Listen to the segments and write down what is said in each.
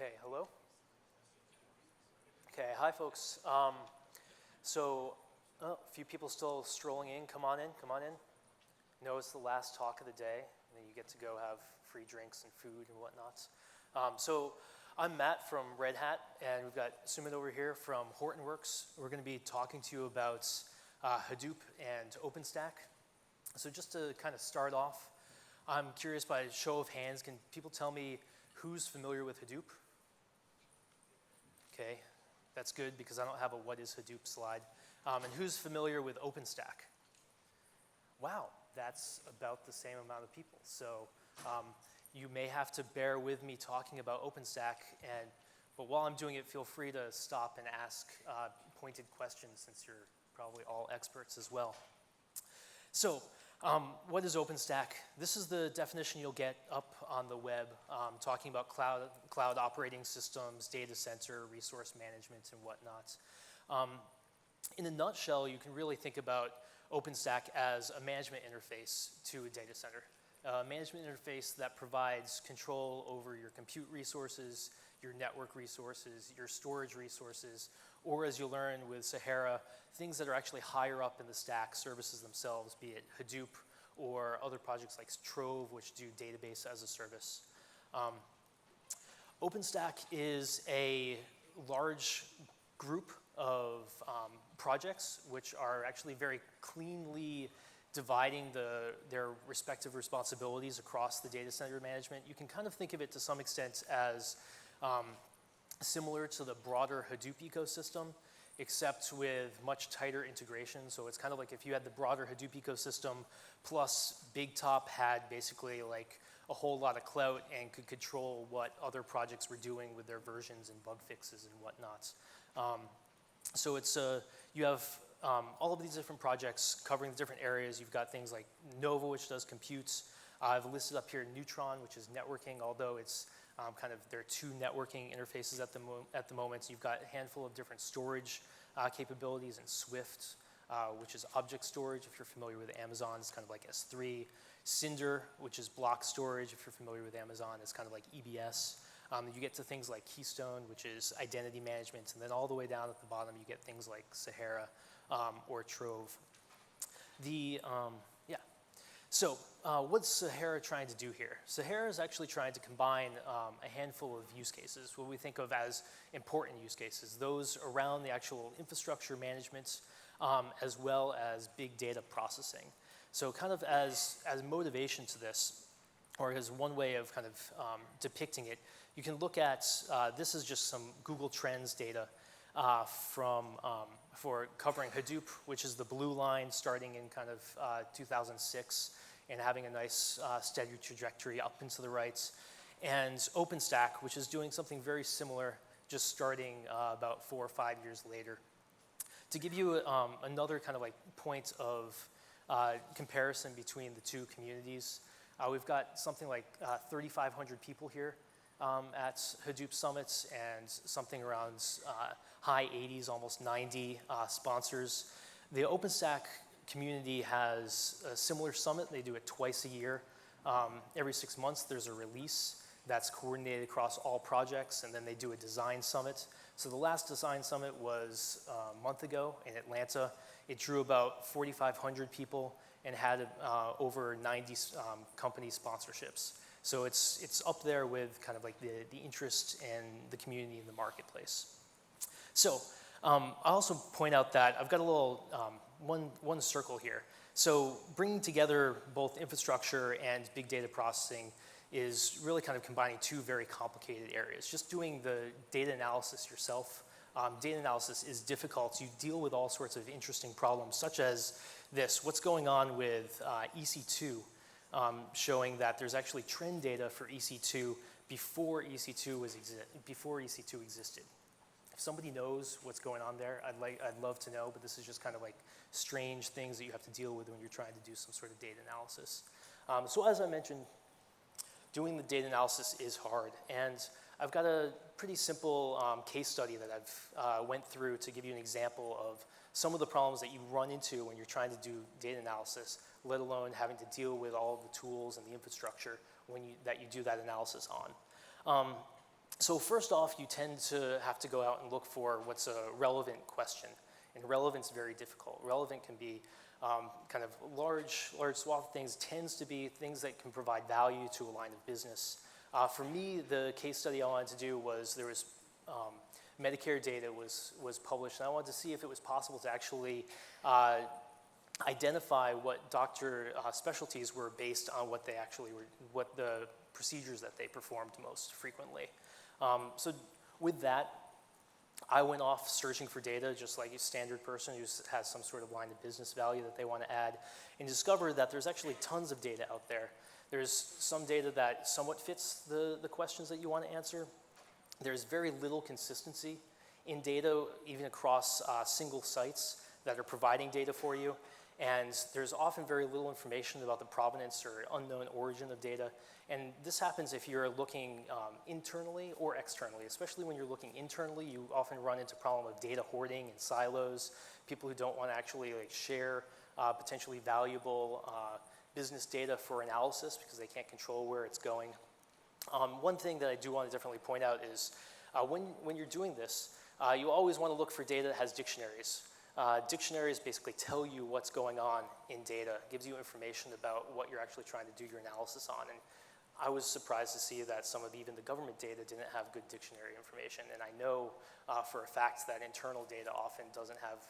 Okay, hello? Okay, hi folks. A few people still strolling in. Come on in, come on in. No, it's the last talk of the day, and then you get to go have free drinks and food and whatnot. I'm Matt from Red Hat, and we've got Sumit over here from Hortonworks. We're going to be talking to you about Hadoop and OpenStack. So just to kind of start off, I'm curious by show of hands, can people tell me who's familiar with Hadoop? Okay, that's good because I don't have a what is Hadoop slide. And who's familiar with OpenStack? Wow, that's about the same amount of people. So you may have to bear with me talking about OpenStack, but while I'm doing it, feel free to stop and ask pointed questions since you're probably all experts as well. So what is OpenStack? This is the definition you'll get up on the web, talking about cloud operating systems, data center, resource management, and whatnot. In a nutshell, you can really think about OpenStack as a management interface to a data center. A management interface that provides control over your compute resources, your network resources, your storage resources, or as you'll learn with Sahara, things that are actually higher up in the stack, services themselves, be it Hadoop or other projects like Trove, which do database as a service. OpenStack is a large group of projects which are actually very cleanly dividing their respective responsibilities across the data center management. You can kind of think of it to some extent as similar to the broader Hadoop ecosystem, except with much tighter integration. So it's kind of like if you had the broader Hadoop ecosystem plus Big Top had basically like a whole lot of clout and could control what other projects were doing with their versions and bug fixes and whatnot. So it's you have all of these different projects covering the different areas. You've got things like Nova, which does compute. I've listed up here Neutron, which is networking, although it's there are two networking interfaces at the moment. So you've got a handful of different storage capabilities in Swift, which is object storage, if you're familiar with Amazon, it's kind of like S3. Cinder, which is block storage, if you're familiar with Amazon, it's kind of like EBS. You get to things like Keystone, which is identity management, and then all the way down at the bottom, you get things like Sahara or Trove. So what's Sahara trying to do here? Sahara is actually trying to combine a handful of use cases, what we think of as important use cases, those around the actual infrastructure management, as well as big data processing. So kind of as motivation to this, or as one way of kind of depicting it, you can look at, this is just some Google Trends data for covering Hadoop, which is the blue line starting in kind of 2006 and having a nice steady trajectory up and to the right. And OpenStack, which is doing something very similar, just starting about 4 or 5 years later. To give you another kind of like point of comparison between the two communities, we've got something like 3,500 people here at Hadoop Summits and something around high 80s, almost 90 sponsors. The OpenStack community has a similar summit. They do it twice a year. Every 6 months there's a release that's coordinated across all projects, and then they do a design summit. So the last design summit was a month ago in Atlanta. It drew about 4,500 people and had over 90 company sponsorships. So it's up there with kind of like the interest in the community in the marketplace. So I'll also point out that I've got a little one circle here. So bringing together both infrastructure and big data processing is really kind of combining two very complicated areas. Just doing the data analysis yourself. Data analysis is difficult. You deal with all sorts of interesting problems, such as this. What's going on with EC2, showing that there's actually trend data for EC2 before EC2 existed. If somebody knows what's going on there, I'd love to know, but this is just kind of like strange things that you have to deal with when you're trying to do some sort of data analysis. So as I mentioned, doing the data analysis is hard, and I've got a pretty simple case study that I've went through to give you an example of some of the problems that you run into when you're trying to do data analysis, let alone having to deal with all of the tools and the infrastructure that you do that analysis on. So first off, you tend to have to go out and look for what's a relevant question. And relevant's very difficult. Relevant can be kind of large swath of things, tends to be things that can provide value to a line of business. For me, the case study I wanted to do was there was Medicare data was published, and I wanted to see if it was possible to actually identify what doctor specialties were based on what they actually were, what the procedures that they performed most frequently. So with that, I went off searching for data just like a standard person who has some sort of line of business value that they want to add, and discovered that there's actually tons of data out there. There's some data that somewhat fits the questions that you want to answer. There's very little consistency in data, even across single sites that are providing data for you. And there's often very little information about the provenance or unknown origin of data. And this happens if you're looking internally or externally. Especially when you're looking internally, you often run into problem of data hoarding and silos, people who don't want to actually share potentially valuable business data for analysis because they can't control where it's going. One thing that I do want to definitely point out is when you're doing this, you always want to look for data that has dictionaries. Dictionaries basically tell you what's going on in data, gives you information about what you're actually trying to do your analysis on. And I was surprised to see that some of even the government data didn't have good dictionary information. And I know for a fact that internal data often doesn't have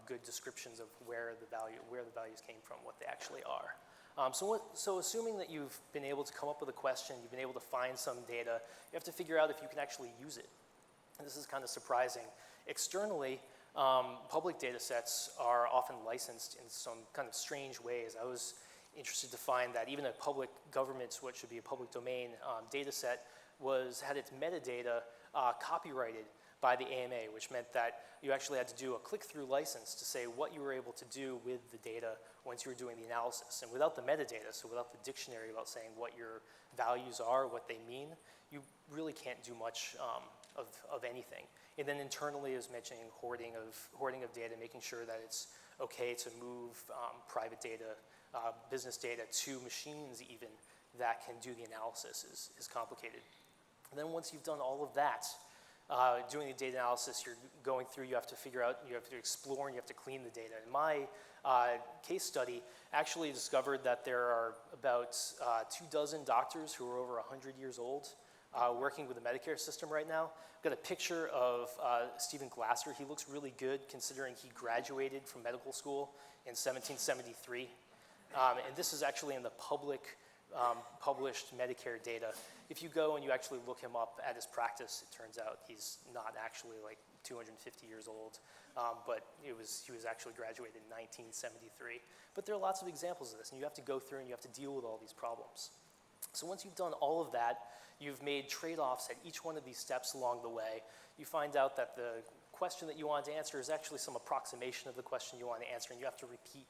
good descriptions of where the values came from, what they actually are. So assuming that you've been able to come up with a question, you've been able to find some data, you have to figure out if you can actually use it. And this is kind of surprising. Externally, public data sets are often licensed in some kind of strange ways. I was interested to find that even a public government, what should be a public domain data set, had its metadata copyrighted by the AMA, which meant that you actually had to do a click-through license to say what you were able to do with the data once you were doing the analysis. And without the metadata, so without the dictionary about saying what your values are, what they mean, you really can't do much of anything. And then internally, as mentioning, hoarding of data, making sure that it's okay to move private data, business data to machines even that can do the analysis is complicated. And then once you've done all of that, doing the data analysis, you're going through, you have to figure out, you have to explore, and you have to clean the data. In my case study, actually discovered that there are about 24 doctors who are over 100 years old working with the Medicare system right now. I've got a picture of Stephen Glasser. He looks really good considering he graduated from medical school in 1773. And this is actually in the public published Medicare data. If you go and you actually look him up at his practice, it turns out he's not actually like 250 years old, but he was actually graduated in 1973. But there are lots of examples of this, and you have to go through and you have to deal with all these problems. So once you've done all of that, you've made trade-offs at each one of these steps along the way. You find out that the question that you want to answer is actually some approximation of the question you want to answer, and you have to repeat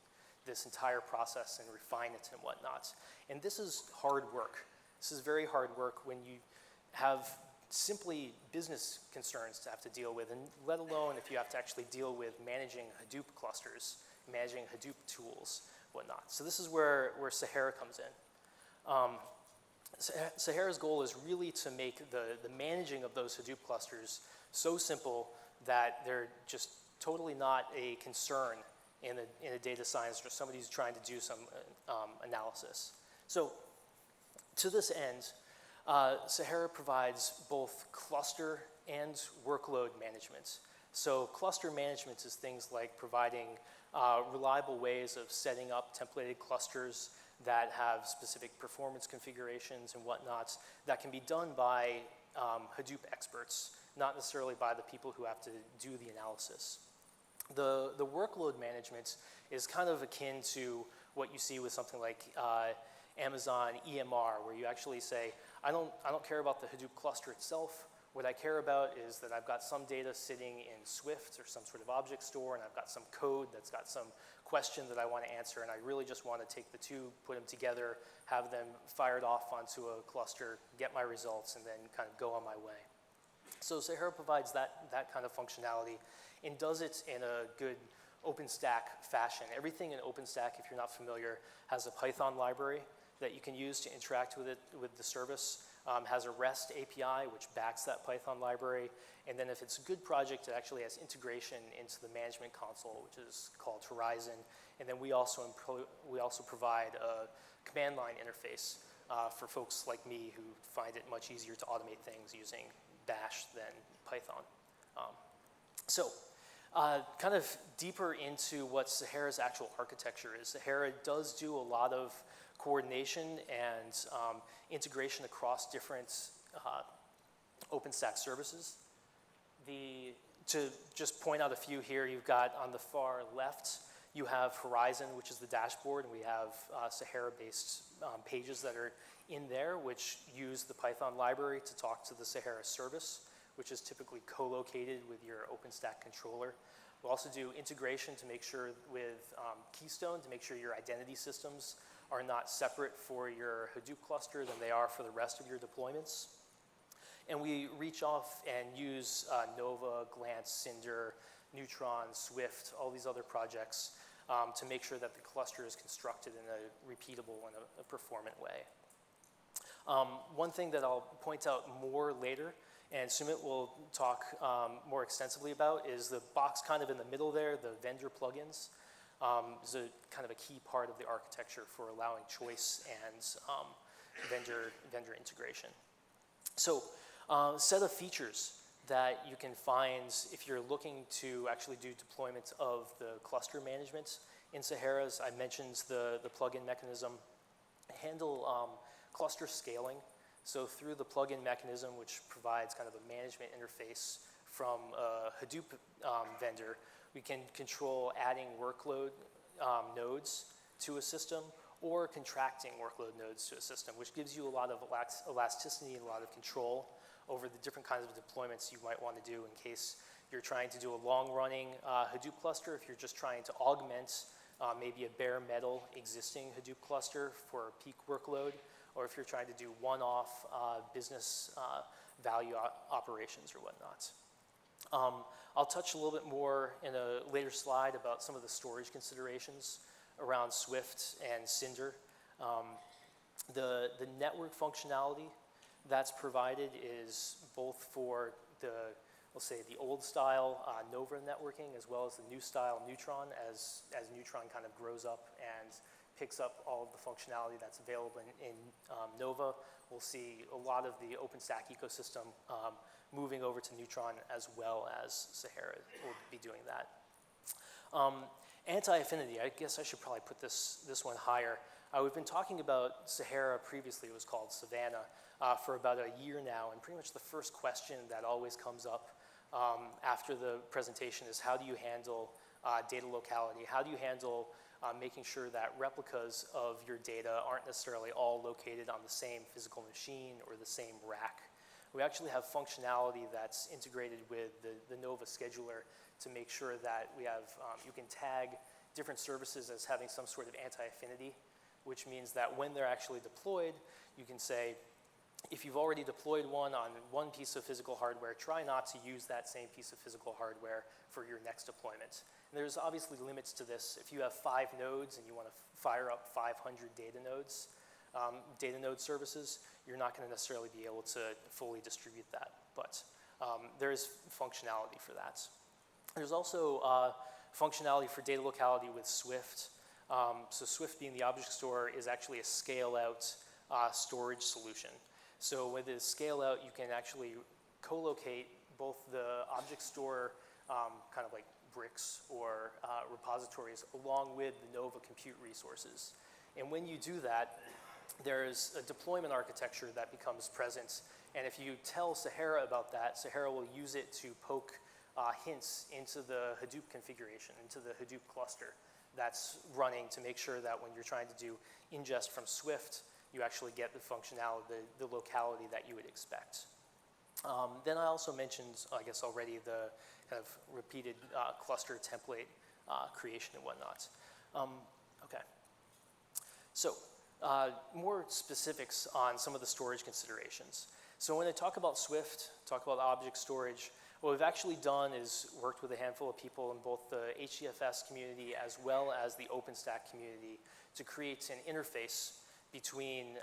this entire process and refine it and whatnot. And this is hard work. This is very hard work when you have simply business concerns to have to deal with, and let alone if you have to actually deal with managing Hadoop clusters, managing Hadoop tools, whatnot. So this is where Sahara comes in. Sahara's goal is really to make the managing of those Hadoop clusters so simple that they're just totally not a concern in a data science or somebody who's trying to do some analysis. So to this end, Sahara provides both cluster and workload management. So cluster management is things like providing reliable ways of setting up templated clusters that have specific performance configurations and whatnot that can be done by Hadoop experts, not necessarily by the people who have to do the analysis. The workload management is kind of akin to what you see with something like Amazon EMR, where you actually say, I don't care about the Hadoop cluster itself. What I care about is that I've got some data sitting in Swift or some sort of object store, and I've got some code that's got some question that I want to answer, and I really just want to take the two, put them together, have them fired off onto a cluster, get my results, and then kind of go on my way. So Sahara provides that kind of functionality and does it in a good OpenStack fashion. Everything in OpenStack, if you're not familiar, has a Python library that you can use to interact with it, with the service. has a REST API, which backs that Python library. And then if it's a good project, it actually has integration into the management console, which is called Horizon. And then we also provide a command line interface for folks like me who find it much easier to automate things using Bash than Python. Kind of deeper into what Sahara's actual architecture is. Sahara does do a lot of coordination and integration across different OpenStack services. To just point out a few here, you've got on the far left, you have Horizon, which is the dashboard, and we have Sahara-based pages that are in there, which use the Python library to talk to the Sahara service, which is typically co-located with your OpenStack controller. We'll also do integration to make sure with Keystone to make sure your identity systems are not separate for your Hadoop cluster than they are for the rest of your deployments. And we reach off and use Nova, Glance, Cinder, Neutron, Swift, all these other projects to make sure that the cluster is constructed in a repeatable and a performant way. One thing that I'll point out more later, and Sumit will talk more extensively about, is the box kind of in the middle there, the vendor plugins. Is a kind of a key part of the architecture for allowing choice and vendor integration. So, set of features that you can find if you're looking to actually do deployment of the cluster management in Sahara's. I mentioned the plugin mechanism. Handle cluster scaling. So through the plugin mechanism, which provides kind of a management interface from a Hadoop vendor, we can control adding workload nodes to a system or contracting workload nodes to a system, which gives you a lot of elasticity and a lot of control over the different kinds of deployments you might want to do in case you're trying to do a long-running Hadoop cluster, if you're just trying to augment maybe a bare metal existing Hadoop cluster for peak workload, or if you're trying to do one-off business value operations or whatnot. I'll touch a little bit more in a later slide about some of the storage considerations around Swift and Cinder. The network functionality that's provided is both for we'll say the old style Nova networking as well as the new style Neutron as Neutron kind of grows up and picks up all of the functionality that's available in Nova. We'll see a lot of the OpenStack ecosystem moving over to Neutron as well as Sahara will be doing that. Anti-affinity, I guess I should probably put this one higher. We've been talking about Sahara previously, it was called Savannah, for about a year now, and pretty much the first question that always comes up after the presentation is how do you handle data locality? How do you handle making sure that replicas of your data aren't necessarily all located on the same physical machine or the same rack? We actually have functionality that's integrated with the Nova scheduler to make sure that we have, you can tag different services as having some sort of anti-affinity, which means that when they're actually deployed, you can say, if you've already deployed one on one piece of physical hardware, try not to use that same piece of physical hardware for your next deployment. And there's obviously limits to this. If you have 5 nodes and you want to fire up 500 data node services, you're not going to necessarily be able to fully distribute that. But there is functionality for that. There's also functionality for data locality with Swift. So Swift being the object store is actually a scale-out storage solution. So with the scale-out, you can actually co-locate both the object store kind of like bricks or repositories along with the Nova compute resources. And when you do that, there's a deployment architecture that becomes present. And if you tell Sahara about that, Sahara will use it to poke hints into the Hadoop configuration, into the Hadoop cluster that's running to make sure that when you're trying to do ingest from Swift, you actually get the functionality, the locality that you would expect. Then I also mentioned, I guess already, the kind of repeated cluster template creation and whatnot. Okay. So more specifics on some of the storage considerations. So when I talk about Swift, talk about object storage, what we've actually done is worked with a handful of people in both the HDFS community as well as the OpenStack community to create an interface between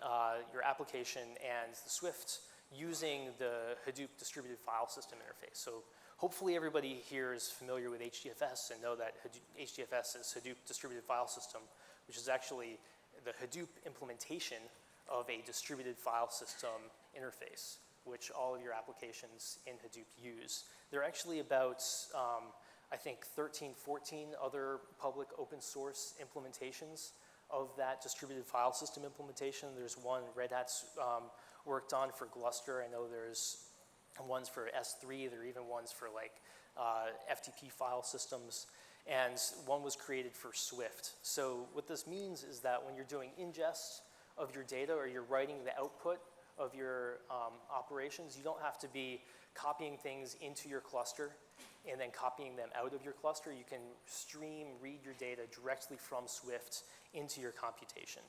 your application and the Swift using the Hadoop distributed file system interface. So hopefully everybody here is familiar with HDFS and know that HDFS is Hadoop distributed file system, which is actually the Hadoop implementation of a distributed file system interface, which all of your applications in Hadoop use. There are actually about, I think, 13, 14 other public open source implementations of that distributed file system implementation. There's one Red Hat's worked on for Gluster. I know there's ones for S3. There are even ones for like FTP file systems. And one was created for Swift. So what this means is that when you're doing ingest of your data or you're writing the output of your operations, you don't have to be copying things into your cluster and then copying them out of your cluster. You can read your data directly from Swift into your computation.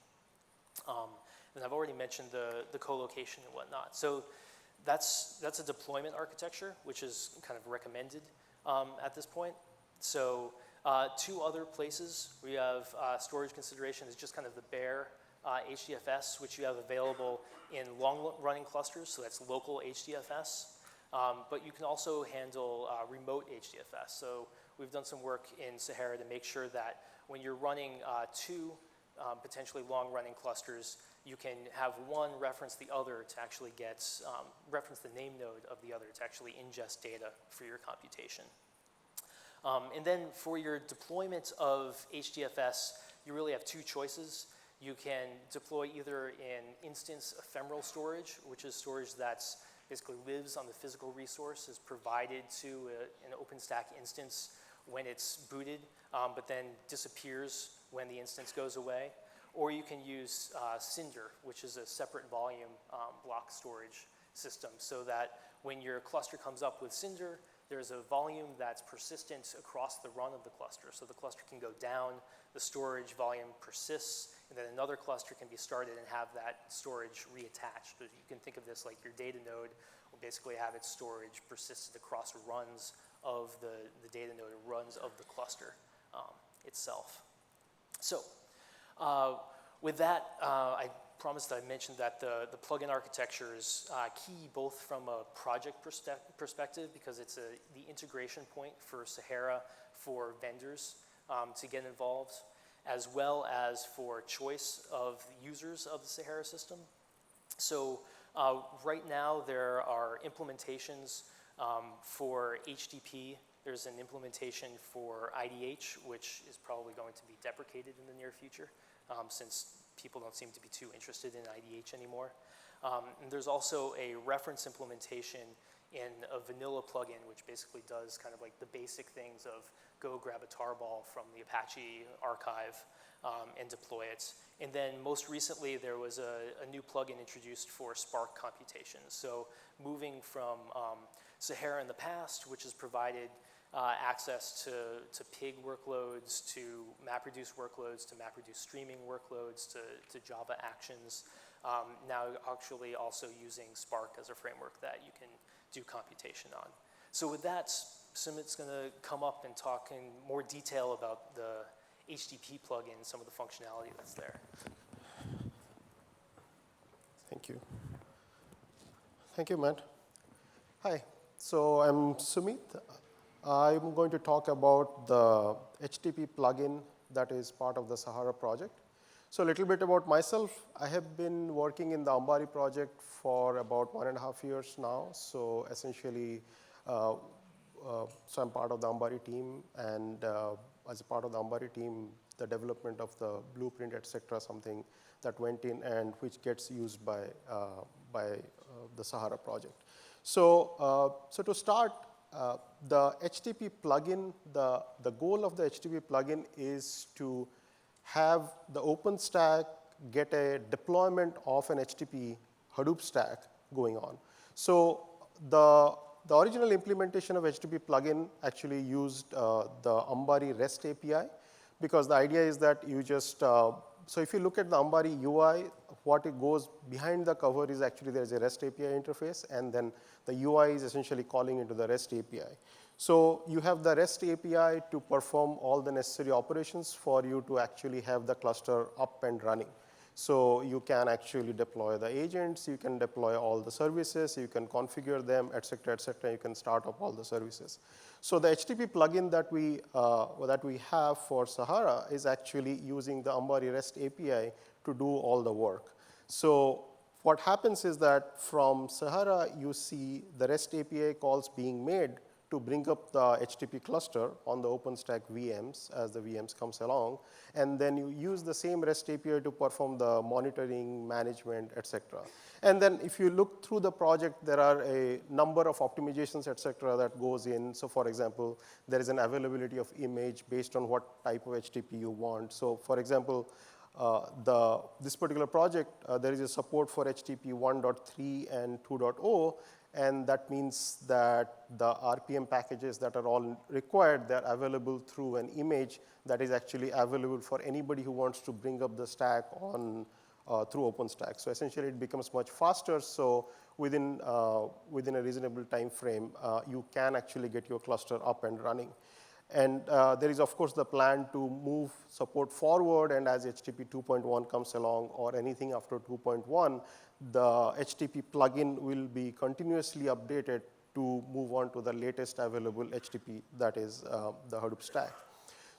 And I've already mentioned the co-location and whatnot. So that's a deployment architecture, which is kind of recommended at this point. So two other places we have storage consideration is just kind of the bare HDFS, which you have available in long-running clusters, so that's local HDFS. But you can also handle remote HDFS. So we've done some work in Sahara to make sure that when you're running two potentially long-running clusters, you can have one reference the other to actually get, reference the name node of the other to actually ingest data for your computation. And then for your deployment of HDFS, you really have two choices. You can deploy either in instance ephemeral storage, which is storage that's basically lives on the physical resource, is provided to an OpenStack instance when it's booted, but then disappears when the instance goes away. Or you can use Cinder, which is a separate volume block storage system, so that when your cluster comes up with Cinder, there's a volume that's persistent across the run of the cluster. So the cluster can go down, the storage volume persists, and then another cluster can be started and have that storage reattached. So you can think of this like your data node will basically have its storage persisted across runs of the data node, runs of the cluster itself. So with that, I promised I mentioned that the plugin architecture is key both from a project perspective because it's the integration point for Sahara for vendors to get involved, as well as for choice of users of the Sahara system. So right now there are implementations for HDP. There's an implementation for IDH, which is probably going to be deprecated in the near future since people don't seem to be too interested in IDH anymore. And there's also a reference implementation in a vanilla plugin, which basically does kind of like the basic things of go grab a tarball from the Apache archive and deploy it. And then most recently, there was a new plugin introduced for Spark computation. So moving from Sahara in the past, which has provided access to PIG workloads, to MapReduce workloads, to MapReduce streaming workloads, to Java actions. Now actually also using Spark as a framework that you can do computation on. So with that, Sumit's going to come up and talk in more detail about the HDP plugin, some of the functionality that's there. Thank you. Thank you, Matt. Hi, so I'm Sumit. I'm going to talk about the HDP plugin that is part of the Sahara project. So a little bit about myself. I have been working in the Ambari project for about 1.5 years now. So essentially, so I'm part of the Ambari team, and as a part of the Ambari team, the development of the blueprint, et cetera, something that went in and which gets used by the Sahara project. So, so to start, the HDP plugin, the goal of the HDP plugin is to have the OpenStack get a deployment of an HDP Hadoop stack going on. So the original implementation of HDP plugin actually used the Ambari REST API, because the idea is that you just, so if you look at the Ambari UI, what it goes behind the cover is actually there's a REST API interface, and then the UI is essentially calling into the REST API. So you have the REST API to perform all the necessary operations for you to actually have the cluster up and running. So you can actually deploy the agents, you can deploy all the services, you can configure them, et cetera, you can start up all the services. So the HTTP plugin that we have for Sahara is actually using the Ambari REST API to do all the work. So what happens is that from Sahara, you see the REST API calls being made to bring up the HTTP cluster on the OpenStack VMs as the VMs comes along. And then you use the same REST API to perform the monitoring, management, et cetera. And then if you look through the project, there are a number of optimizations, et cetera, that goes in. So for example, there is an availability of image based on what type of HTTP you want. So for example, this particular project, there is a support for HTTP 1.3 and 2.0, and that means that the RPM packages that are all required, they're available through an image that is actually available for anybody who wants to bring up the stack on through OpenStack. So essentially, it becomes much faster. So within a reasonable time frame, you can actually get your cluster up and running. And there is, of course, the plan to move support forward, and as HTTP 2.1 comes along or anything after 2.1, the HTTP plugin will be continuously updated to move on to the latest available HTTP, that is the Hadoop stack.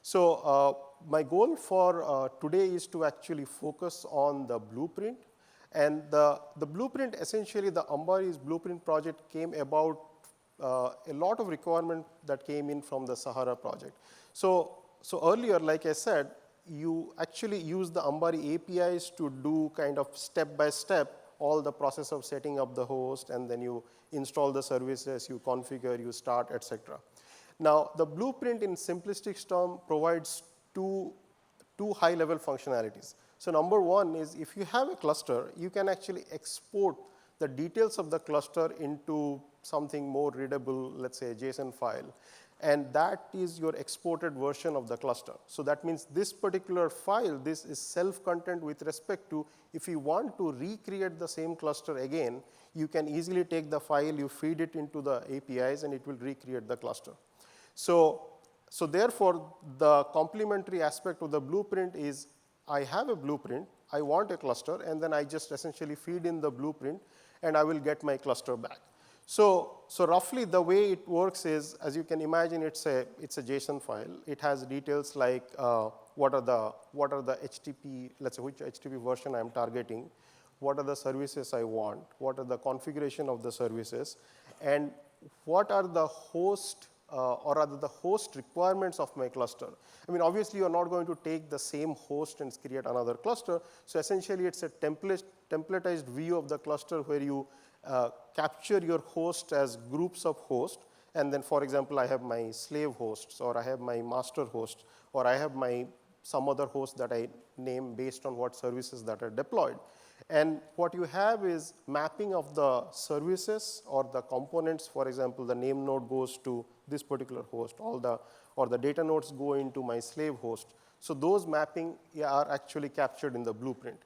So my goal for today is to actually focus on the blueprint. And the blueprint, essentially, the Ambari's blueprint project came about a lot of requirement that came in from the Sahara project. So earlier, like I said, you actually use the Ambari APIs to do kind of step-by-step all the process of setting up the host, and then you install the services, you configure, you start, et cetera. Now, the blueprint in simplistic term provides two high-level functionalities. So number one is if you have a cluster, you can actually export the details of the cluster into something more readable, let's say a JSON file. And that is your exported version of the cluster. So that means this particular file, this is self-content with respect to if you want to recreate the same cluster again, you can easily take the file, you feed it into the APIs, and it will recreate the cluster. So therefore, the complementary aspect of the blueprint is I have a blueprint, I want a cluster, and then I just essentially feed in the blueprint, and I will get my cluster back. So roughly the way it works is, as you can imagine, it's a JSON file. It has details like what are the HTTP, let's say which HTTP version I'm targeting, what are the services I want, what are the configuration of the services, and what are the host or rather the host requirements of my cluster. I mean, obviously, you're not going to take the same host and create another cluster. So essentially, it's a templatized view of the cluster where you capture your host as groups of hosts. And then, for example, I have my slave hosts, or I have my master host, or I have some other host that I name based on what services that are deployed. And what you have is mapping of the services or the components. For example, the name node goes to this particular host, or the data nodes go into my slave host. So those mapping are actually captured in the blueprint.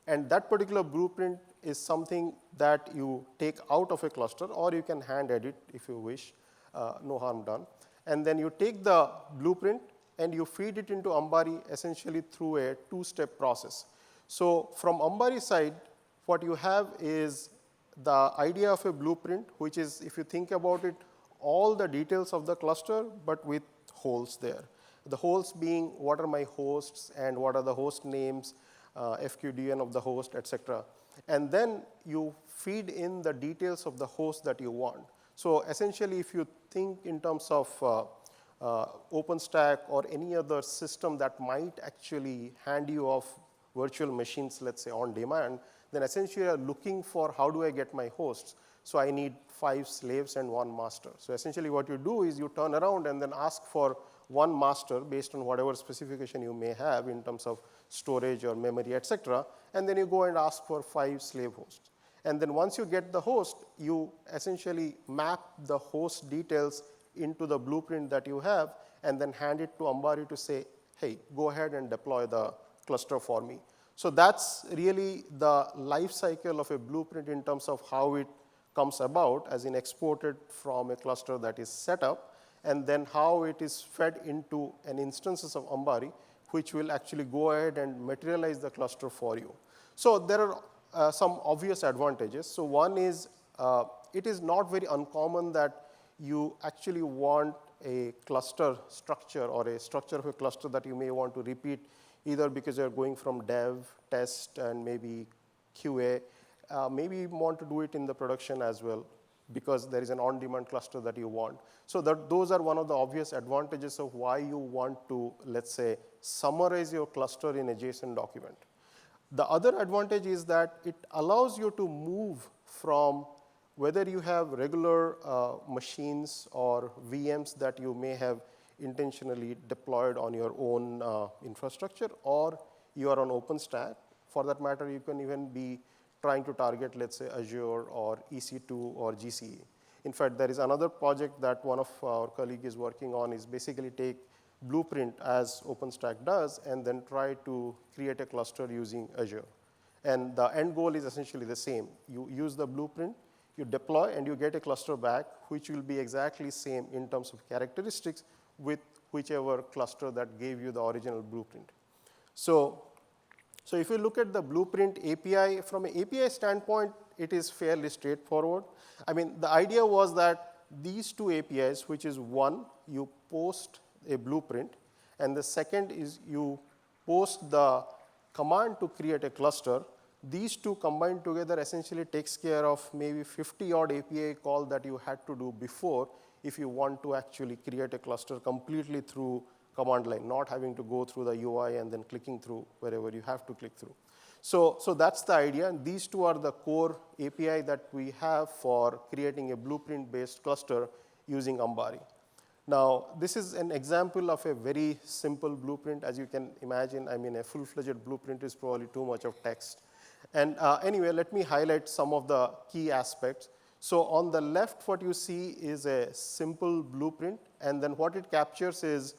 And that particular blueprint is something that you take out of a cluster, or you can hand edit if you wish, no harm done. And then you take the blueprint and you feed it into Ambari essentially through a two-step process. So from Ambari side, what you have is the idea of a blueprint, which is, if you think about it, all the details of the cluster, but with holes there. The holes being what are my hosts and what are the host names, FQDN of the host, et cetera. And then you feed in the details of the host that you want. So essentially, if you think in terms of OpenStack or any other system that might actually hand you off virtual machines, let's say on demand, then essentially you're looking for how do I get my hosts. So I need 5 slaves and 1 master. So essentially what you do is you turn around and then ask for 1 master based on whatever specification you may have in terms of storage or memory, et cetera. And then you go and ask for 5 slave hosts. And then once you get the host, you essentially map the host details into the blueprint that you have, and then hand it to Ambari to say, hey, go ahead and deploy the cluster for me. So that's really the life cycle of a blueprint in terms of how it comes about, as in exported from a cluster that is set up, and then how it is fed into an instances of Ambari, which will actually go ahead and materialize the cluster for you. So there are some obvious advantages. So one is it is not very uncommon that you actually want a cluster structure or a structure of a cluster that you may want to repeat, either because you're going from dev, test, and maybe QA. Maybe you want to do it in the production as well because there is an on-demand cluster that you want. So those are one of the obvious advantages of why you want to, let's say, summarize your cluster in a JSON document. The other advantage is that it allows you to move from whether you have regular machines or VMs that you may have intentionally deployed on your own infrastructure, or you are on OpenStack. For that matter, you can even be trying to target, let's say, Azure or EC2 or GCE. In fact, there is another project that one of our colleagues is working on is basically take Blueprint as OpenStack does and then try to create a cluster using Azure. And the end goal is essentially the same. You use the Blueprint, you deploy, and you get a cluster back, which will be exactly same in terms of characteristics with whichever cluster that gave you the original Blueprint. So if you look at the Blueprint API, from an API standpoint, it is fairly straightforward. I mean, the idea was that these two APIs, which is one, you post a Blueprint, and the second is you post the command to create a cluster. These two combined together essentially takes care of maybe 50-odd API call that you had to do before if you want to actually create a cluster completely through command line, not having to go through the UI and then clicking through wherever you have to click through. So that's the idea, and these two are the core API that we have for creating a Blueprint-based cluster using Ambari. Now, this is an example of a very simple Blueprint. As you can imagine, I mean, a full-fledged Blueprint is probably too much of text. And anyway, let me highlight some of the key aspects. So on the left, what you see is a simple Blueprint, and then what it captures is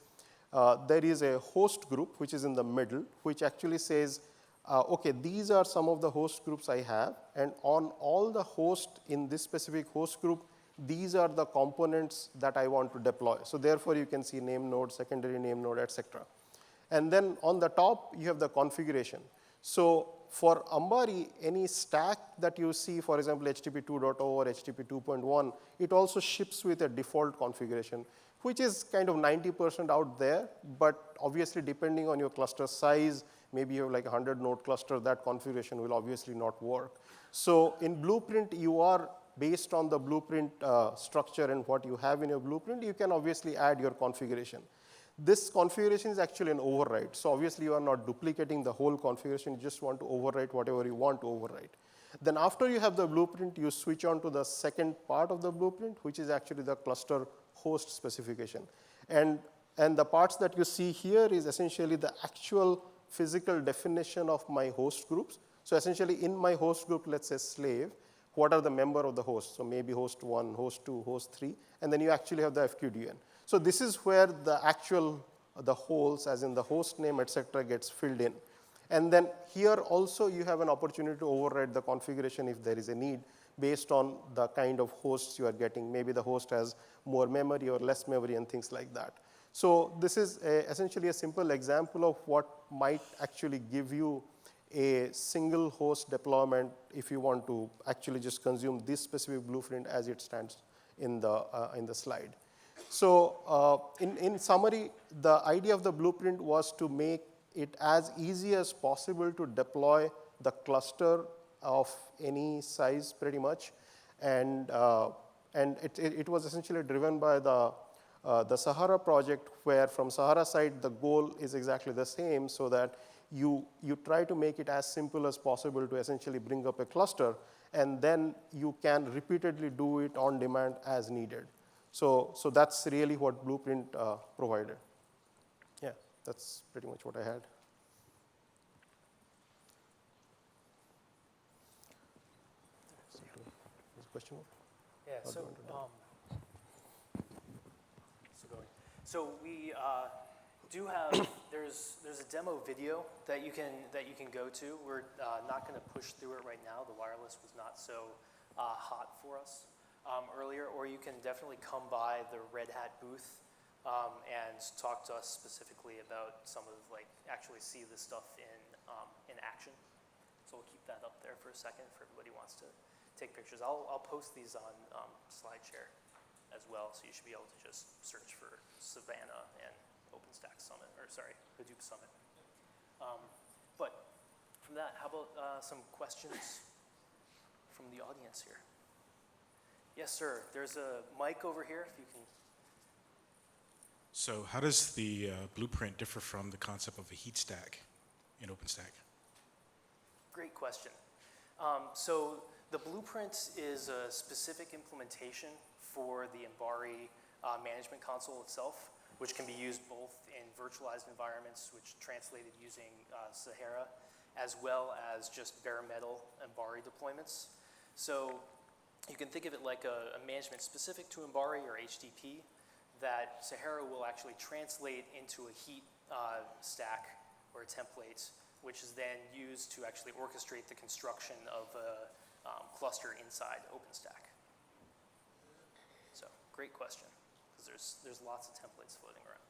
there is a host group, which is in the middle, which actually says, okay, these are some of the host groups I have, and on all the hosts in this specific host group, these are the components that I want to deploy. So therefore, you can see name node, secondary name node, et cetera. And then on the top, you have the configuration. So for Ambari, any stack that you see, for example, HTTP 2.0 or HTTP 2.1, it also ships with a default configuration, which is kind of 90% out there. But obviously, depending on your cluster size, maybe you have like a 100-node cluster, that configuration will obviously not work. So in Blueprint, you are based on the Blueprint structure and what you have in your Blueprint, you can obviously add your configuration. This configuration is actually an override. So obviously, you are not duplicating the whole configuration. You just want to overwrite whatever you want to overwrite. Then after you have the Blueprint, you switch on to the second part of the Blueprint, which is actually the cluster host specification. And the parts that you see here is essentially the actual physical definition of my host groups. So essentially, in my host group, let's say slave, what are the member of the host? So maybe host 1, host 2, host 3, and then you actually have the FQDN. So this is where the actual, the holes, as in the host name, et cetera, gets filled in. And then here also you have an opportunity to override the configuration if there is a need based on the kind of hosts you are getting. Maybe the host has more memory or less memory and things like that. So this is essentially a simple example of what might actually give you a single host deployment if you want to actually just consume this specific Blueprint as it stands in the slide. So in summary, the idea of the Blueprint was to make it as easy as possible to deploy the cluster of any size pretty much. And it was essentially driven by the Sahara project, where from Sahara side, the goal is exactly the same, so that you try to make it as simple as possible to essentially bring up a cluster, and then you can repeatedly do it on demand as needed. So that's really what Blueprint provided. Yeah, that's pretty much what I had. Question? Yeah, so we do have, there's a demo video that you can go to. We're not going to push through it right now. The wireless was not so hot for us earlier, or you can definitely come by the Red Hat booth and talk to us specifically about some of, like, actually see this stuff in action. So we'll keep that up there for a second if everybody wants to take pictures. I'll post these on SlideShare as well, so you should be able to just search for Savannah and OpenStack Summit, or sorry, Hadoop Summit. But from that, how about some questions from the audience here? Yes, sir. There's a mic over here, if you can. So how does the blueprint differ from the concept of a heat stack in OpenStack? Great question. So the blueprint is a specific implementation for the Ambari management console itself, which can be used both in virtualized environments, which translated using Sahara, as well as just bare metal Ambari deployments. So you can think of it like a management specific to Ambari or HDP that Sahara will actually translate into a heat stack or a template, which is then used to actually orchestrate the construction of a cluster inside OpenStack. So great question, because there's lots of templates floating around.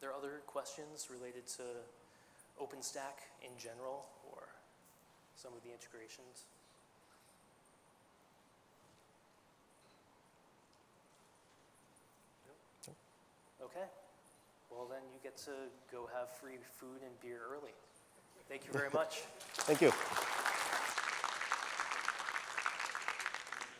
There are other questions related to OpenStack in general or some of the integrations? Okay. Well, then you get to go have free food and beer early. Thank you very much. Thank you.